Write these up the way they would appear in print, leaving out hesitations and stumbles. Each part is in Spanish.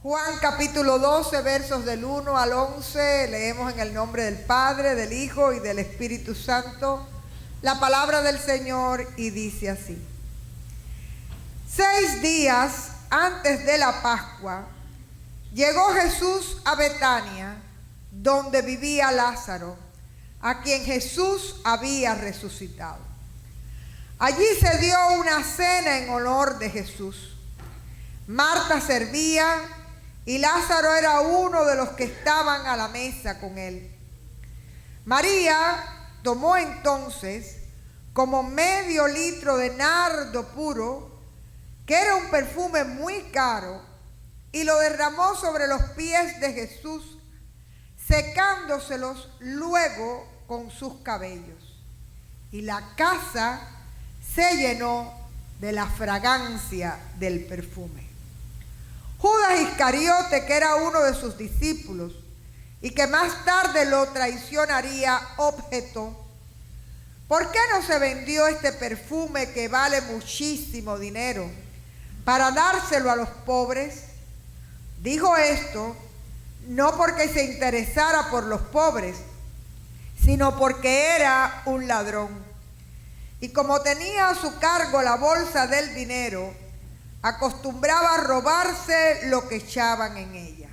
Juan capítulo 12, versos del 1 al 11, leemos en el nombre del Padre, del Hijo y del Espíritu Santo, la palabra del Señor, y dice así. 6 días antes de la Pascua, llegó Jesús a Betania, donde vivía Lázaro, a quien Jesús había resucitado. Allí se dio una cena en honor de Jesús. Marta servía y Lázaro era uno de los que estaban a la mesa con él. María tomó entonces como medio litro de nardo puro, que era un perfume muy caro, y lo derramó sobre los pies de Jesús, secándoselos luego con sus cabellos. Y la casa se llenó de la fragancia del perfume. Judas Iscariote, que era uno de sus discípulos y que más tarde lo traicionaría, objetó: ¿por qué no se vendió este perfume que vale muchísimo dinero para dárselo a los pobres? Dijo esto no porque se interesara por los pobres, sino porque era un ladrón. Y como tenía a su cargo la bolsa del dinero, acostumbraba a robarse lo que echaban en ella.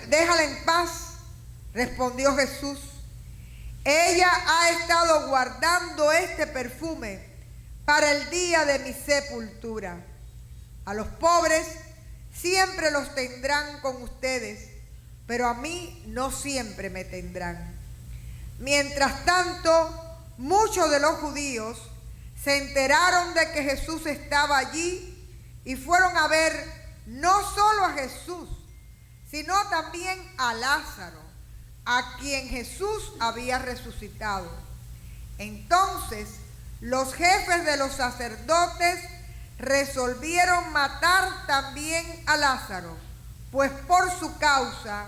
Déjala en paz, respondió Jesús. Ella ha estado guardando este perfume para el día de mi sepultura. A los pobres siempre los tendrán con ustedes, pero a mí no siempre me tendrán. Mientras tanto, muchos de los judíos se enteraron de que Jesús estaba allí y fueron a ver no solo a Jesús, sino también a Lázaro, a quien Jesús había resucitado. Entonces, los jefes de los sacerdotes resolvieron matar también a Lázaro, pues por su causa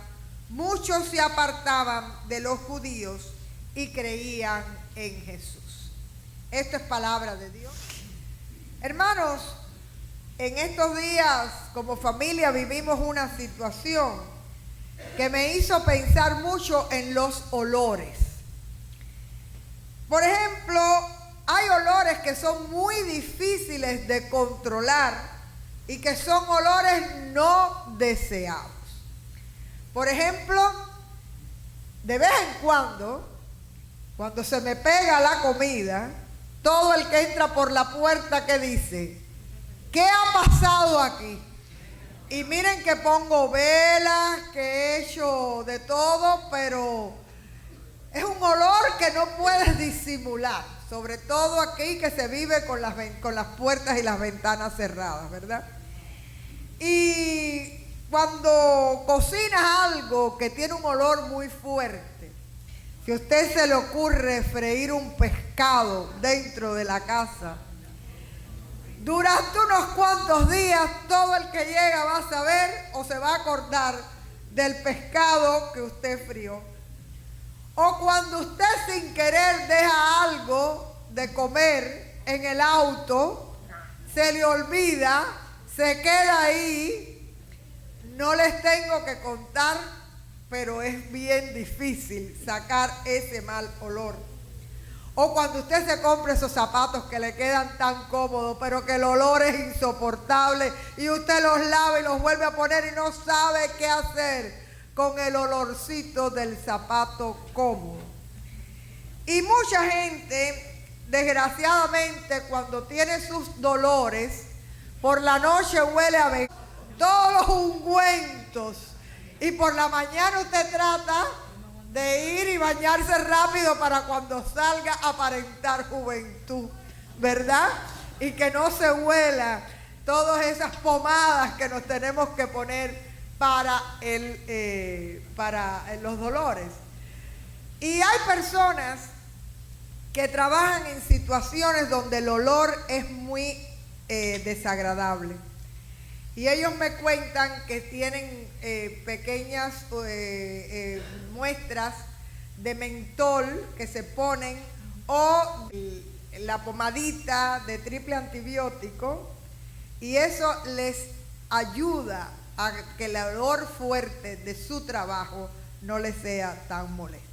muchos se apartaban de los judíos y creían en Jesús. Esto es palabra de Dios. Hermanos, en estos días como familia vivimos una situación que me hizo pensar mucho en los olores. Por ejemplo, hay olores que son muy difíciles de controlar y que son olores no deseados. Por ejemplo, de vez en cuando se me pega la comida, todo el que entra por la puerta que dice: ¿qué ha pasado aquí? Y miren que pongo velas, que he hecho de todo, pero es un olor que no puedes disimular, sobre todo aquí que se vive con las puertas y las ventanas cerradas, ¿verdad? Y cuando cocinas algo que tiene un olor muy fuerte, si a usted se le ocurre freír un pescado dentro de la casa, durante unos cuantos días todo el que llega va a saber o se va a acordar del pescado que usted frió. O cuando usted sin querer deja algo de comer en el auto, se le olvida, se queda ahí. No les tengo que contar, pero es bien difícil sacar ese mal olor. O cuando usted se compra esos zapatos que le quedan tan cómodos, pero que el olor es insoportable, y usted los lava y los vuelve a poner y no sabe qué hacer con el olorcito del zapato cómodo. Y mucha gente, desgraciadamente, cuando tiene sus dolores, por la noche huele a todos los ungüentos, y por la mañana usted trata de ir y bañarse rápido para cuando salga aparentar juventud, ¿verdad? Y que no se huela todas esas pomadas que nos tenemos que poner para los dolores. Y hay personas que trabajan en situaciones donde el olor es muy desagradable. Y ellos me cuentan que tienen pequeñas muestras de mentol que se ponen, o la pomadita de triple antibiótico, y eso les ayuda a que el olor fuerte de su trabajo no le sea tan molesto.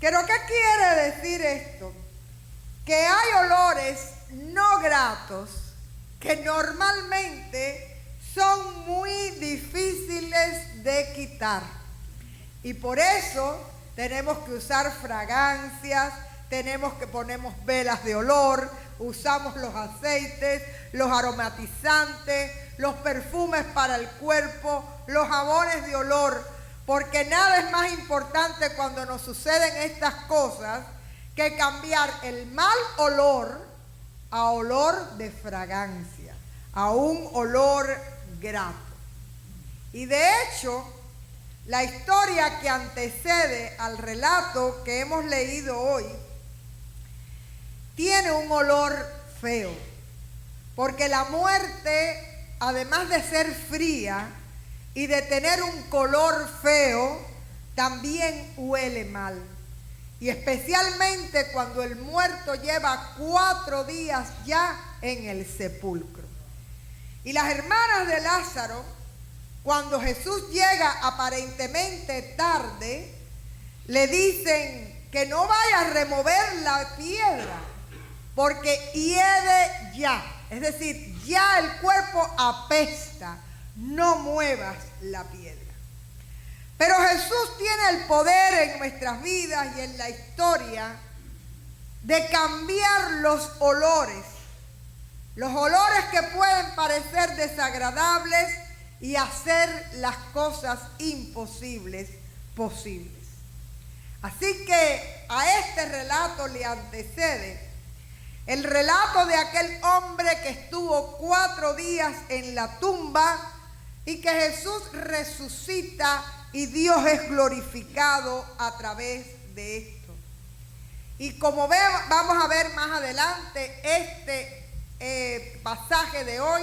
¿Pero qué quiere decir esto? Que hay olores no gratos que normalmente son muy difíciles de quitar. Y por eso tenemos que usar fragancias, ponemos velas de olor, usamos los aceites, los aromatizantes, los perfumes para el cuerpo, los jabones de olor, porque nada es más importante cuando nos suceden estas cosas que cambiar el mal olor a olor de fragancia, a un olor grato. Y de hecho, la historia que antecede al relato que hemos leído hoy tiene un olor feo, porque la muerte, además de ser fría y de tener un color feo, también huele mal. Y especialmente cuando el muerto lleva 4 días ya en el sepulcro. Y las hermanas de Lázaro, cuando Jesús llega aparentemente tarde, le dicen que no vaya a remover la piedra, porque hiede ya. Es decir, ya el cuerpo apesta, no muevas la piedra. Pero Jesús tiene el poder en nuestras vidas y en la historia de cambiar los olores que pueden parecer desagradables y hacer las cosas imposibles posibles. Así que a este relato le antecede el relato de aquel hombre que estuvo 4 días en la tumba y que Jesús resucita y Dios es glorificado a través de esto. Y como vamos a ver más adelante, este pasaje de hoy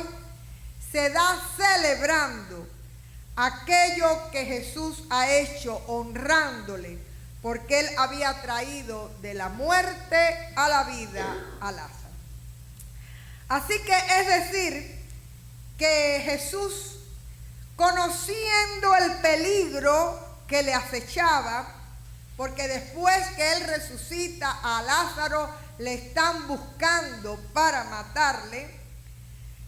se da celebrando aquello que Jesús ha hecho, honrándole, porque él había traído de la muerte a la vida a Lázaro. Así que es decir, que Jesús, conociendo el peligro que le acechaba, porque después que él resucita a Lázaro, le están buscando para matarle,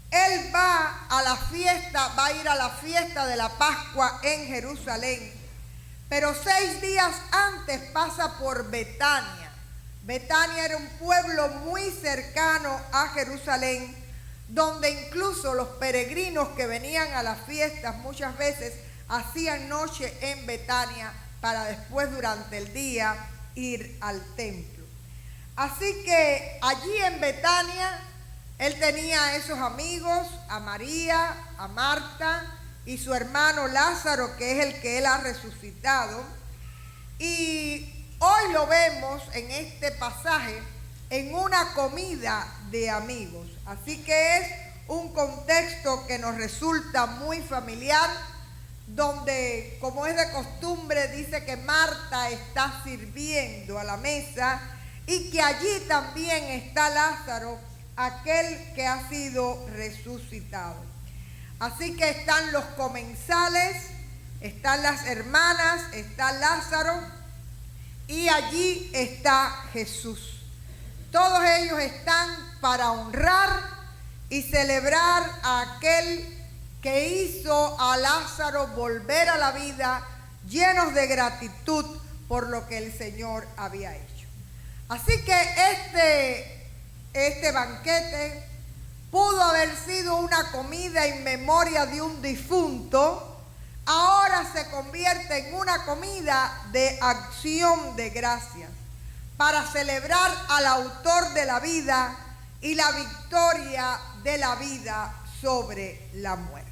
él va a ir a la fiesta de la Pascua en Jerusalén, pero 6 días antes pasa por Betania. Betania era un pueblo muy cercano a Jerusalén, donde incluso los peregrinos que venían a las fiestas muchas veces hacían noche en Betania para después durante el día ir al templo. Así que allí en Betania él tenía a esos amigos, a María, a Marta y su hermano Lázaro, que es el que él ha resucitado. Y hoy lo vemos en este pasaje en una comida de amigos. Así que es un contexto que nos resulta muy familiar, donde, como es de costumbre, dice que Marta está sirviendo a la mesa y que allí también está Lázaro, aquel que ha sido resucitado. Así que están los comensales, están las hermanas, está Lázaro y allí está Jesús. Todos ellos están para honrar y celebrar a aquel que hizo a Lázaro volver a la vida, llenos de gratitud por lo que el Señor había hecho. Así que este banquete pudo haber sido una comida en memoria de un difunto, ahora se convierte en una comida de acción de gracias, para celebrar al autor de la vida y la victoria de la vida sobre la muerte.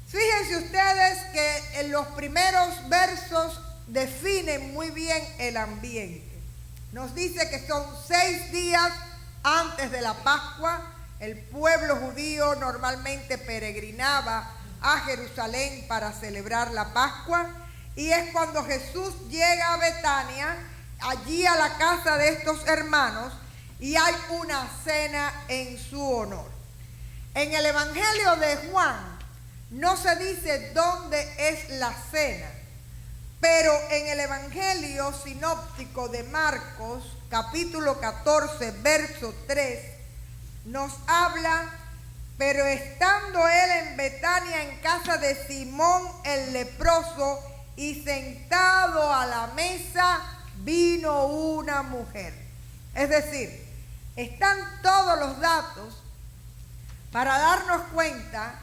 Fíjense ustedes que en los primeros versos definen muy bien el ambiente. Nos dice que son 6 días antes de la Pascua. El pueblo judío normalmente peregrinaba a Jerusalén para celebrar la Pascua, y es cuando Jesús llega a Betania, allí a la casa de estos hermanos, y hay una cena en su honor. En el Evangelio de Juan no se dice dónde es la cena, pero en el Evangelio sinóptico de Marcos, capítulo 14, verso 3, nos habla: pero estando él en Betania, en casa de Simón el leproso, y sentado a la mesa, vino una mujer. Es decir, están todos los datos para darnos cuenta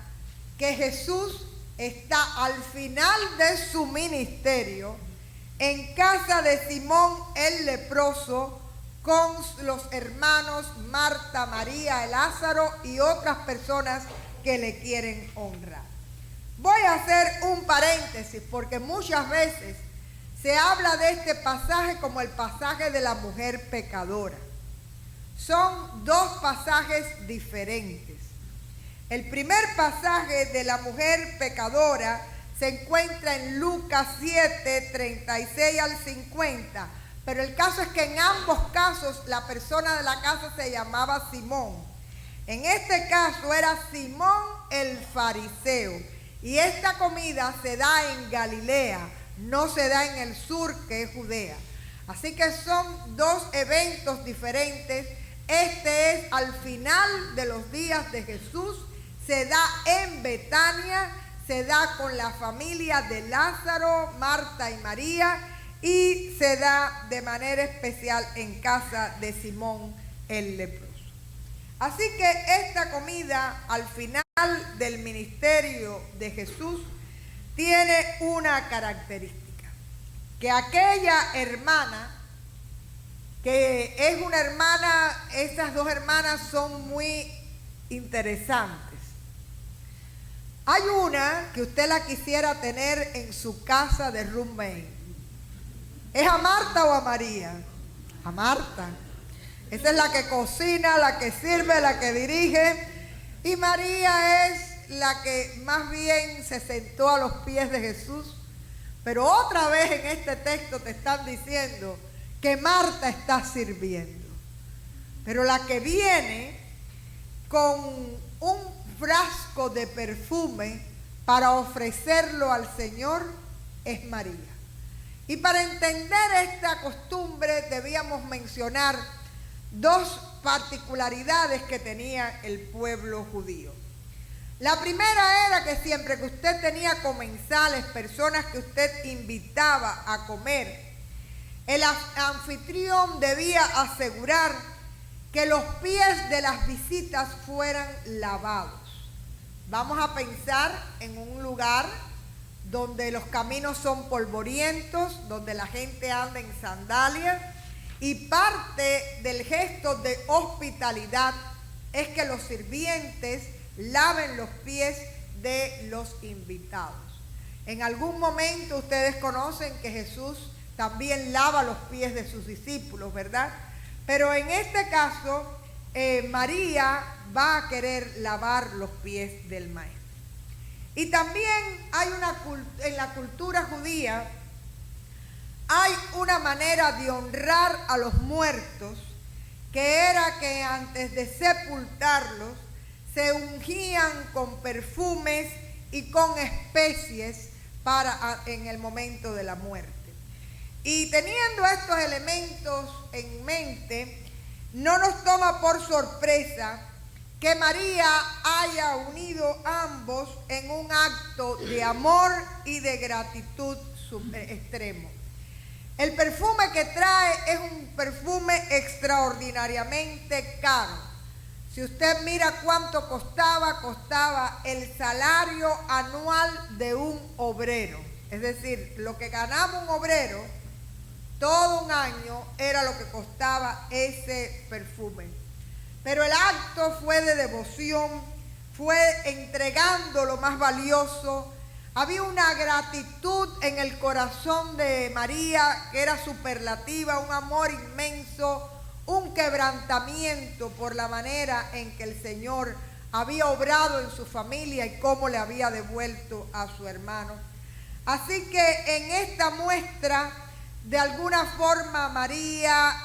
que Jesús está al final de su ministerio en casa de Simón el leproso, con los hermanos Marta, María, Lázaro y otras personas que le quieren honrar. Voy a hacer un paréntesis porque muchas veces se habla de este pasaje como el pasaje de la mujer pecadora. Son dos pasajes diferentes. El primer pasaje de la mujer pecadora se encuentra en Lucas 7, 36 al 50. Pero el caso es que en ambos casos la persona de la casa se llamaba Simón. En este caso era Simón el fariseo. Y esta comida se da en Galilea, no se da en el sur, que es Judea. Así que son dos eventos diferentes. Este es al final de los días de Jesús. Se da en Betania, se da con la familia de Lázaro, Marta y María, y se da de manera especial en casa de Simón el leproso. Así que esta comida al final del ministerio de Jesús tiene una característica: que aquella hermana, que es una hermana, estas dos hermanas son muy interesantes. Hay una que usted la quisiera tener en su casa de roommate. ¿Es a Marta o a María? A Marta. Esa es la que cocina, la que sirve, la que dirige. Y María es la que más bien se sentó a los pies de Jesús. Pero otra vez en este texto te están diciendo que Marta está sirviendo. Pero la que viene con un frasco de perfume para ofrecerlo al Señor es María. Y para entender esta costumbre debíamos mencionar dos particularidades que tenía el pueblo judío. La primera era que siempre que usted tenía comensales, personas que usted invitaba a comer, el anfitrión debía asegurar que los pies de las visitas fueran lavados. Vamos a pensar en un lugar donde los caminos son polvorientos, donde la gente anda en sandalias, y parte del gesto de hospitalidad es que los sirvientes laven los pies de los invitados. En algún momento ustedes conocen que Jesús también lava los pies de sus discípulos, ¿verdad? Pero en este caso, María va a querer lavar los pies del maestro. Y también hay en la cultura judía, hay una manera de honrar a los muertos, que era que antes de sepultarlos, se ungían con perfumes y con especies en el momento de la muerte. Y teniendo estos elementos en mente, no nos toma por sorpresa que María haya unido ambos en un acto de amor y de gratitud extremo. El perfume que trae es un perfume extraordinariamente caro. Si usted mira cuánto costaba el salario anual de un obrero. Es decir, lo que ganaba un obrero todo un año era lo que costaba ese perfume. Pero el acto fue de devoción, fue entregando lo más valioso. Había una gratitud en el corazón de María que era superlativa, un amor inmenso, un quebrantamiento por la manera en que el Señor había obrado en su familia y cómo le había devuelto a su hermano. Así que en esta muestra, de alguna forma, María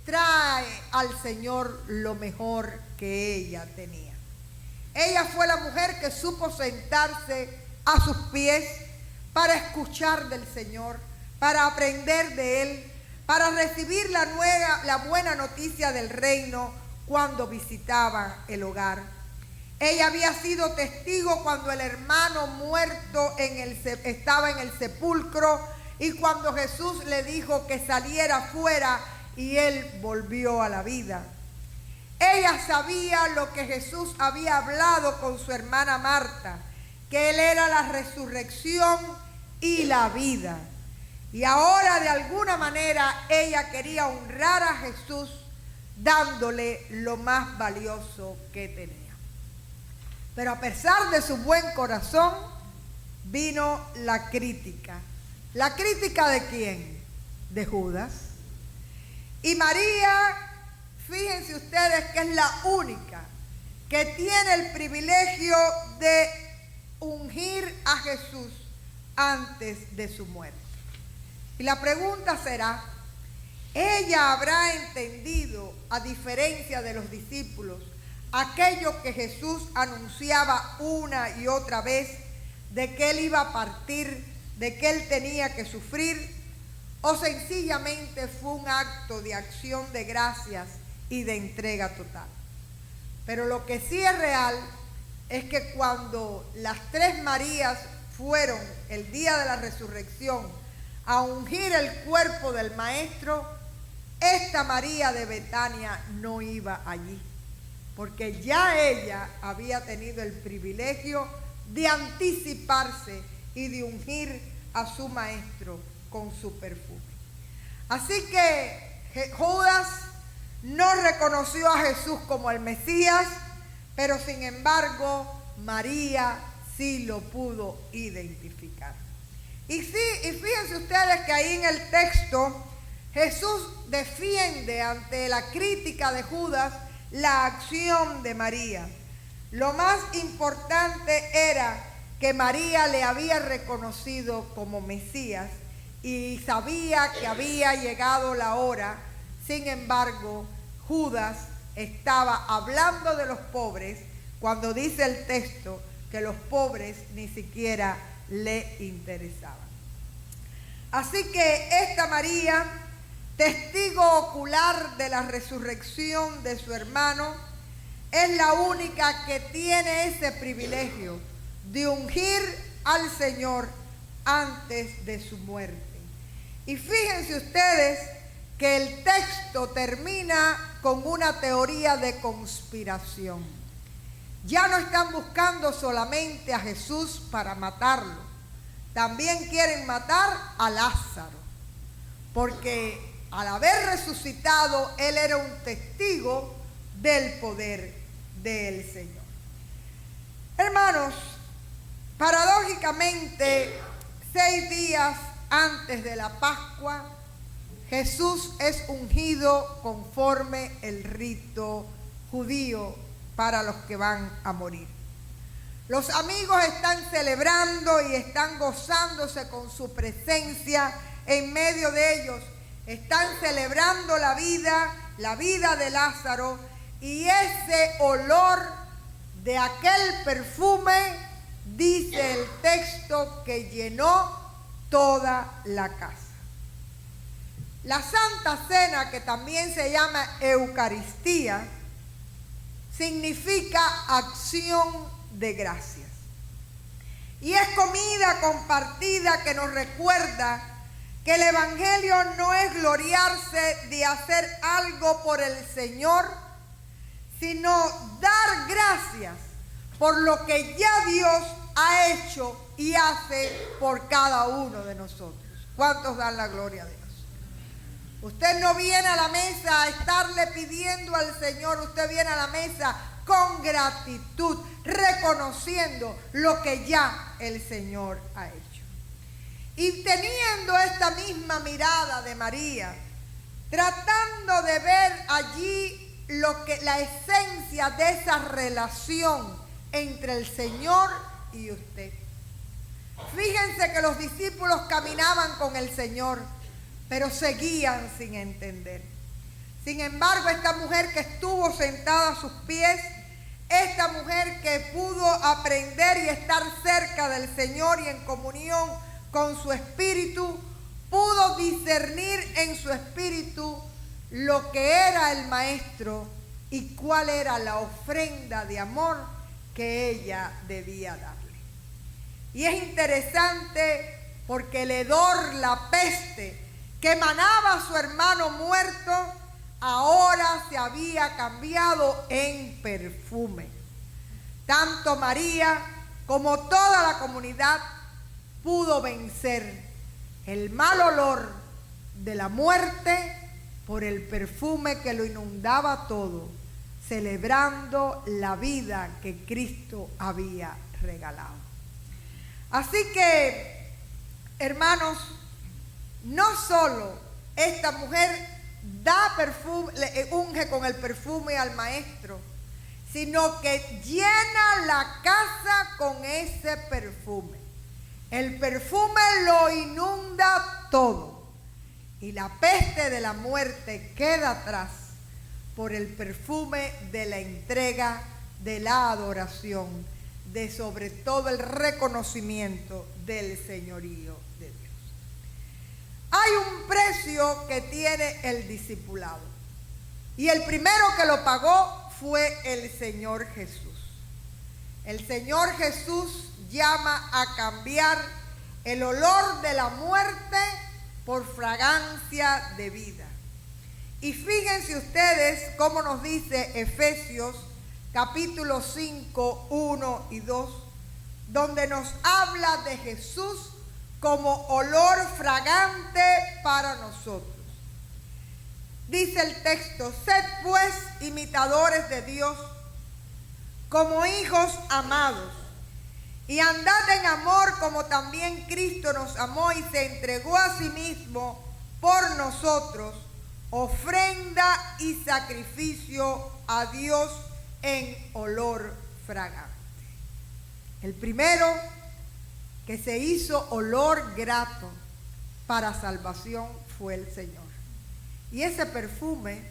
trae al Señor lo mejor que ella tenía. Ella fue la mujer que supo sentarse a sus pies para escuchar del Señor, para aprender de Él, para recibir la buena noticia del reino cuando visitaba el hogar. Ella había sido testigo cuando el hermano muerto estaba en el sepulcro y cuando Jesús le dijo que saliera fuera y él volvió a la vida. Ella sabía lo que Jesús había hablado con su hermana Marta, que Él era la resurrección y la vida. Y ahora de alguna manera ella quería honrar a Jesús dándole lo más valioso que tenía. Pero a pesar de su buen corazón, vino la crítica. ¿La crítica de quién? De Judas. Y María, fíjense ustedes que es la única que tiene el privilegio de ungir a Jesús antes de su muerte. Y la pregunta será, ¿ella habrá entendido, a diferencia de los discípulos, aquello que Jesús anunciaba una y otra vez, de que Él iba a partir, de que Él tenía que sufrir? ¿O sencillamente fue un acto de acción de gracias y de entrega total? Pero lo que sí es real es que cuando las tres Marías fueron el día de la resurrección a ungir el cuerpo del Maestro, esta María de Betania no iba allí, porque ya ella había tenido el privilegio de anticiparse y de ungir a su Maestro con su perfume. Así que Judas no reconoció a Jesús como el Mesías, pero sin embargo María sí lo pudo identificar. Y fíjense ustedes que ahí en el texto Jesús defiende ante la crítica de Judas la acción de María. Lo más importante era que María le había reconocido como Mesías y sabía que había llegado la hora. Sin embargo, Judas estaba hablando de los pobres cuando dice el texto que los pobres ni siquiera le interesaban. Así que esta María, testigo ocular de la resurrección de su hermano, es la única que tiene ese privilegio de ungir al Señor antes de su muerte. Y fíjense ustedes que el texto termina con una teoría de conspiración. Ya no están buscando solamente a Jesús para matarlo, también quieren matar a Lázaro, porque al haber resucitado, él era un testigo del poder del Señor. Hermanos, paradójicamente, 6 días antes de la Pascua, Jesús es ungido conforme el rito judío para los que van a morir. Los amigos están celebrando y están gozándose con su presencia en medio de ellos. Están celebrando la vida de Lázaro, y ese olor de aquel perfume, dice el texto, que llenó toda la casa. La Santa Cena, que también se llama Eucaristía, significa acción de gracias. Y es comida compartida que nos recuerda que el Evangelio no es gloriarse de hacer algo por el Señor, sino dar gracias por lo que ya Dios ha hecho y hace por cada uno de nosotros. ¿Cuántos dan la gloria a Dios? Usted no viene a la mesa a estarle pidiendo al Señor, usted viene a la mesa con gratitud, reconociendo lo que ya el Señor ha hecho. Y teniendo esta misma mirada de María, tratando de ver allí la esencia de esa relación entre el Señor y usted. Fíjense que los discípulos caminaban con el Señor, pero seguían sin entender. Sin embargo, esta mujer que estuvo sentada a sus pies esta mujer que pudo aprender y estar cerca del Señor y en comunión con su espíritu, pudo discernir en su espíritu lo que era el maestro y cuál era la ofrenda de amor que ella debía darle. Y es interesante porque el hedor, la peste que emanaba a su hermano muerto, ahora se había cambiado en perfume. Tanto María como toda la comunidad pudo vencer el mal olor de la muerte por el perfume que lo inundaba todo, celebrando la vida que Cristo había regalado. Así que, hermanos, no solo esta mujer da perfume, le unge con el perfume al maestro, sino que llena la casa con ese perfume. El perfume lo inunda todo y la peste de la muerte queda atrás por el perfume de la entrega, de la adoración, de sobre todo el reconocimiento del señorío de Dios. Hay un precio que tiene el discipulado y el primero que lo pagó fue el Señor Jesús. El Señor Jesús llama a cambiar el olor de la muerte por fragancia de vida. Y fíjense ustedes cómo nos dice Efesios capítulo 5, 1 y 2, donde nos habla de Jesús como olor fragante para nosotros. Dice el texto: sed pues imitadores de Dios como hijos amados, y andad en amor como también Cristo nos amó y se entregó a sí mismo por nosotros, ofrenda y sacrificio a Dios en olor fragante. El primero que se hizo olor grato para salvación fue el Señor. Y ese perfume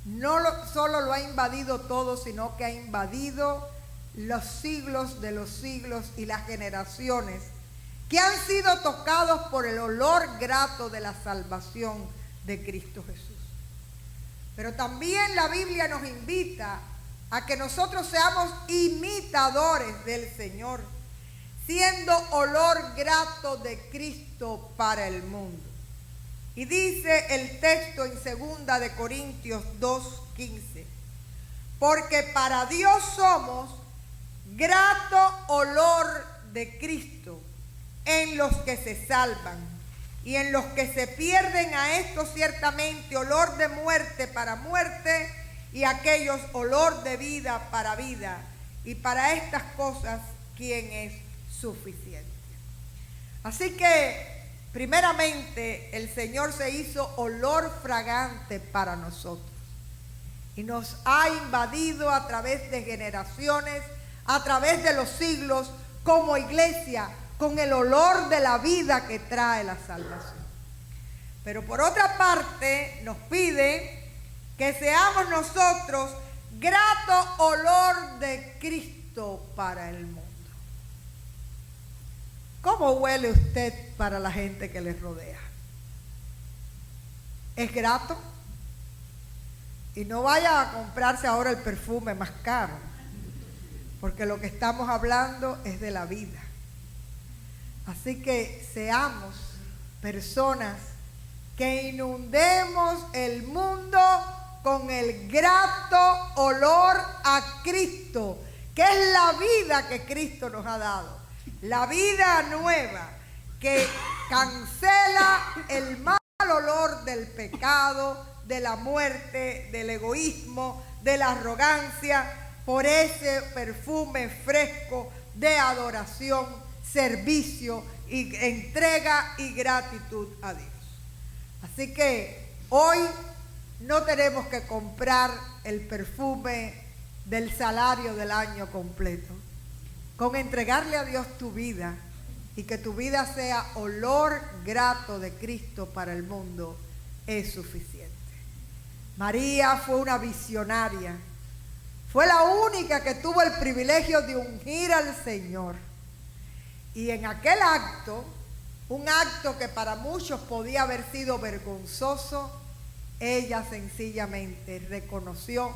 no solo lo ha invadido todo, sino que ha invadido los siglos de los siglos y las generaciones que han sido tocados por el olor grato de la salvación de Cristo Jesús. Pero también la Biblia nos invita a que nosotros seamos imitadores del Señor, siendo olor grato de Cristo para el mundo. Y dice el texto en 2 de Corintios 2:15, porque para Dios somos grato olor de Cristo en los que se salvan, y en los que se pierden a estos ciertamente olor de muerte para muerte, y aquellos olor de vida para vida. Y para estas cosas, ¿quién es suficiente? Así que, primeramente, el Señor se hizo olor fragante para nosotros. Y nos ha invadido a través de generaciones, a través de los siglos, como iglesia, con el olor de la vida que trae la salvación. Pero por otra parte, nos pide que seamos nosotros grato olor de Cristo para el mundo. ¿Cómo huele usted para la gente que le rodea? ¿Es grato? Y no vaya a comprarse ahora el perfume más caro, porque lo que estamos hablando es de la vida. Así que seamos personas que inundemos el mundo con el grato olor a Cristo, que es la vida que Cristo nos ha dado. La vida nueva que cancela el mal olor del pecado, de la muerte, del egoísmo, de la arrogancia, por ese perfume fresco de adoración, servicio y entrega y gratitud a Dios. Así que hoy no tenemos que comprar el perfume del salario del año completo. Con entregarle a Dios tu vida y que tu vida sea olor grato de Cristo para el mundo es suficiente. María fue una visionaria, Fue la única que tuvo el privilegio de ungir al Señor. Y en aquel acto, un acto que para muchos podía haber sido vergonzoso, ella sencillamente reconoció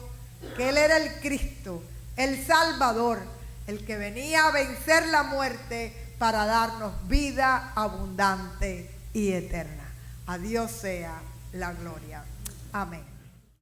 que Él era el Cristo, el Salvador, el que venía a vencer la muerte para darnos vida abundante y eterna. A Dios sea la gloria. Amén.